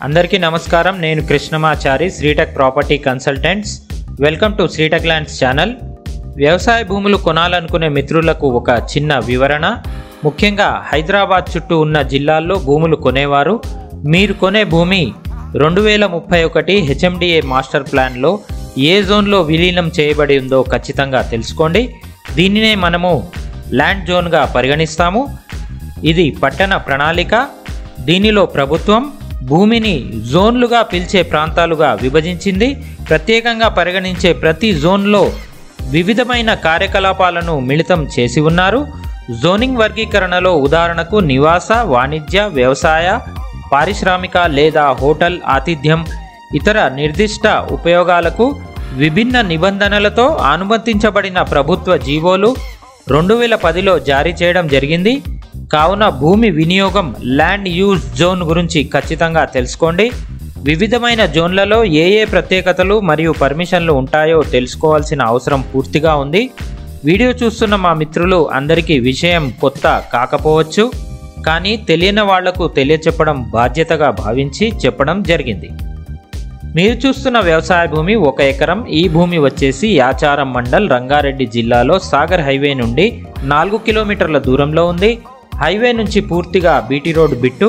అందరికీ నమస్కారం. నేను Krishnamachari, Sritech property consultants. Welcome to Sritech lands channel. వ్యవసాయ భూములు కొనాలనుకునే మిత్రులకు ఒక చిన్న వివరణ. ముఖ్యంగా హైదరాబాద్ చుట్టూ ఉన్న జిల్లాల్లో భూములు కొనేవారు మీరు కొనే భూమి 2031 హెచ్ఎండిఏ మాస్టర్ ప్లాన్లో ఏ జోన్లో విలీనం చేయబడి ఉందో ఖచ్చితంగా తెలుసుకోండి. దీనినే మనము ల్యాండ్ జోన్గా పరిగణిస్తాము. ఇది పట్టణ ప్రణాళిక. దీనిలో ప్రభుత్వం భూమిని జోన్లుగా పిలిచే ప్రాంతాలుగా విభజించింది. ప్రత్యేకంగా పరిగణించే ప్రతి జోన్లో వివిధమైన కార్యకలాపాలను మిళితం చేసి ఉన్నారు. జోనింగ్ వర్గీకరణలో ఉదాహరణకు నివాస, వాణిజ్య, వ్యవసాయ, పారిశ్రామిక లేదా హోటల్, ఆతిథ్యం, ఇతర నిర్దిష్ట ఉపయోగాలకు విభిన్న నిబంధనలతో అనుమతించబడిన ప్రభుత్వ జీవోలు 2010లో జారీ చేయడం జరిగింది. కావున భూమి వినియోగం ల్యాండ్ యూజ్ జోన్ గురించి ఖచ్చితంగా తెలుసుకోండి. వివిధమైన జోన్లలో ఏ ప్రత్యేకతలు మరియు పర్మిషన్లు ఉంటాయో తెలుసుకోవాల్సిన అవసరం పూర్తిగా ఉంది. వీడియో చూస్తున్న మా మిత్రులు అందరికీ విషయం కొత్త కాకపోవచ్చు, కానీ తెలియని వాళ్లకు తెలియచెప్పడం బాధ్యతగా భావించి చెప్పడం జరిగింది. మీరు చూస్తున్న వ్యవసాయ భూమి 1 ఎకరం. ఈ భూమి వచ్చేసి యాచారం మండల్, రంగారెడ్డి జిల్లాలో సాగర్ హైవే నుండి 4 కిలోమీటర్ల దూరంలో ఉంది. హైవే నుంచి పూర్తిగా బీటీ రోడ్ బిట్టు.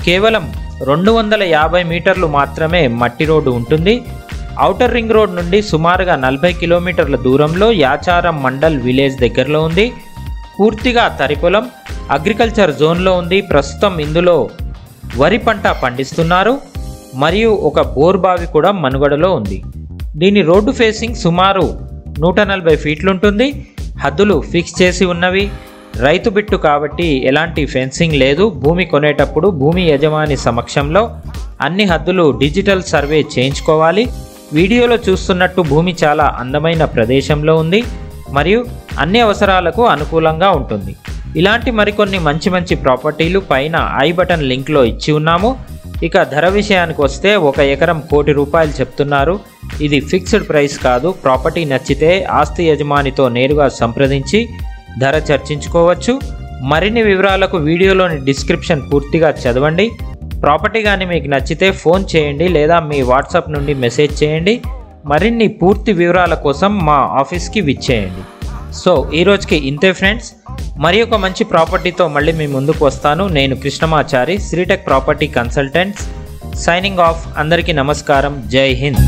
కేవలం 250 మీటర్లు మాత్రమే మట్టి రోడ్డు ఉంటుంది. ఔటర్ రింగ్ రోడ్ నుండి సుమారుగా 40 కిలోమీటర్ల దూరంలో యాచారం మండల్ విలేజ్ దగ్గరలో ఉంది. పూర్తిగా తరిపొలం, అగ్రికల్చర్ జోన్లో ఉంది. ప్రస్తుతం ఇందులో వరి పంట పండిస్తున్నారు మరియు ఒక బోర్ బావి కూడా మనుగడలో ఉంది. దీని రోడ్డు ఫేసింగ్ సుమారు 140 ఫీట్లుంటుంది. హద్దులు ఫిక్స్ చేసి ఉన్నవి. రైతు బిట్టు కాబట్టి ఎలాంటి ఫెన్సింగ్ లేదు. భూమి కొనేటప్పుడు భూమి యజమాని సమక్షంలో అన్ని హద్దులు డిజిటల్ సర్వే చేయించుకోవాలి. వీడియోలో చూస్తున్నట్టు భూమి చాలా అందమైన ప్రదేశంలో ఉంది మరియు అన్ని అవసరాలకు అనుకూలంగా ఉంటుంది. ఇలాంటి మరికొన్ని మంచి ప్రాపర్టీలు పైన ఐ బటన్ లింక్లో ఇచ్చి ఉన్నాము. ఇక ధర విషయానికి వస్తే 1 ఎకరం ₹1,00,00,000 చెప్తున్నారు. ఇది ఫిక్స్డ్ ప్రైస్ కాదు. ప్రాపర్టీ నచ్చితే ఆస్తి యజమానితో నేరుగా సంప్రదించి ధర చర్చించుకోవచ్చు. మరిన్ని వివరాలకు వీడియోలోని డిస్క్రిప్షన్ పూర్తిగా చదవండి. ప్రాపర్టీ కానీ మీకు నచ్చితే ఫోన్ చేయండి లేదా మీ వాట్సాప్ నుండి మెసేజ్ చేయండి. మరిన్ని పూర్తి వివరాల కోసం మా ఆఫీస్కి విచ్చేయండి. సో ఈరోజుకి ఇంతే ఫ్రెండ్స్. మరి ఒక మంచి ప్రాపర్టీతో మళ్ళీ మీ ముందుకు వస్తాను. నేను Krishnamachari, Sritech property consultants, signing off. అందరికీ నమస్కారం. జై హింద్.